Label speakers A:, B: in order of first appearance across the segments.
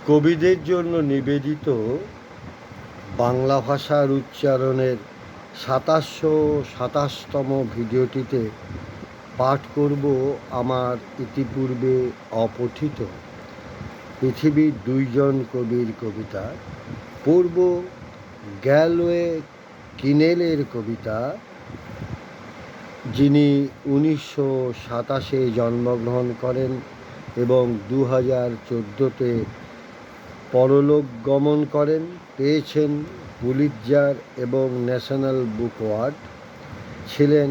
A: কবিদের জন্য নিবেদিত বাংলা ভাষার উচ্চারণের ৭২৭তম ভিডিওটিতে পাঠ করব আমার ইতিপূর্বে অপঠিত পৃথিবীর দুইজন কবির কবিতা। পূর্ব গ্যালওয়ে কিনেলের কবিতা, যিনি 1927 জন্মগ্রহণ করেন এবং 2014-তে পরলোক গমন করেন, পেয়েছেন পুলিৎজার এবং ন্যাশনাল বুক অ্যাওয়ার্ড। ছিলেন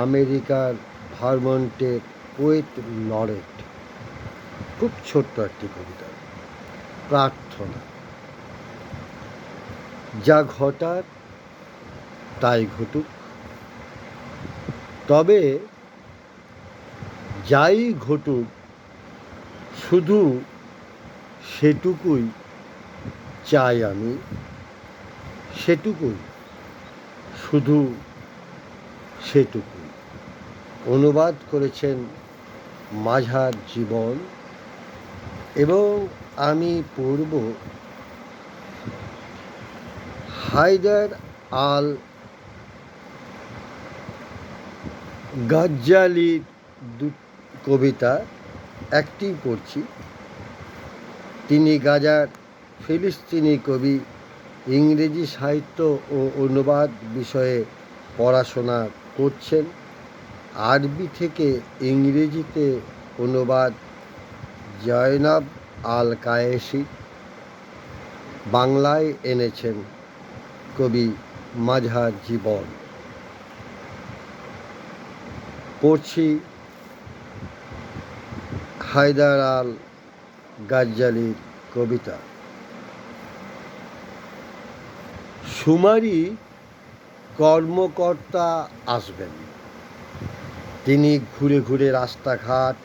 A: আমেরিকার ভারমন্টের পোয়েট লরেট। খুব ছোট্ট একটি কবিতা, প্রার্থনা। যা ঘটার তাই ঘটুক, তবে যাই ঘটুক শুধু সেটুকুই চাই আমি, সেটুকুই, শুধু সেটুকুই। অনুবাদ করেছেন মাঝার জীবন এবং আমি পড়ব হায়দার আল গাজ্জালির কবিতা। একটি পড়ছি। তিনি গাজার ফিলিস্তিনি কবি, ইংরেজি সাহিত্য ও অনুবাদ বিষয়ে পড়াশোনা করছেন। আরবি থেকে ইংরেজিতে অনুবাদ জয়নাব আল কায়েসি, বাংলায় এনেছেন কবি মাঝার জীবন। পড়ছি হায়দার আল গাজ্জালির কবিতা। শুমারি কর্মকর্তা আসবেন। তিনি ঘুরে ঘুরে রাস্তাঘাট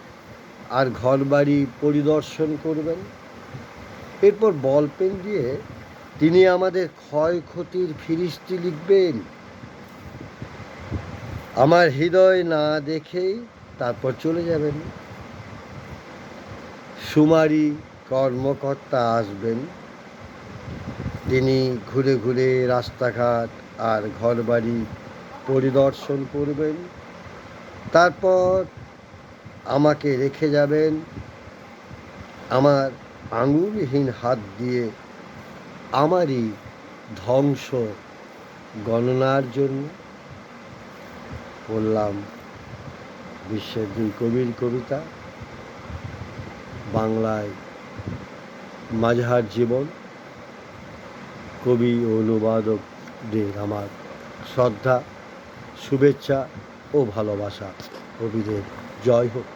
A: আর ঘরবাড়ি পরিদর্শন করবেন। এরপর বলপেন দিয়ে তিনি আমাদের ক্ষয়ক্ষতির ফিরিস্তি লিখবেন। আমার হৃদয় না দেখেই তারপর চলে যাবেন। শুমারি কর্মকর্তা আসবেন। তিনি ঘুরে ঘুরে রাস্তাঘাট আর ঘরবাড়ি পরিদর্শন করবেন। তারপর আমাকে রেখে যাবেন আমার আঙুলহীন হাত দিয়ে আমারই ধ্বংস গণনার জন্য। বললাম বিশ্বের দুই কবির কবিতা, বাংলায় মাঝার জীবন। কবি ও অনুবাদকদের আমার শ্রদ্ধা, শুভেচ্ছা ও ভালোবাসা। কবিদের জয় হোক।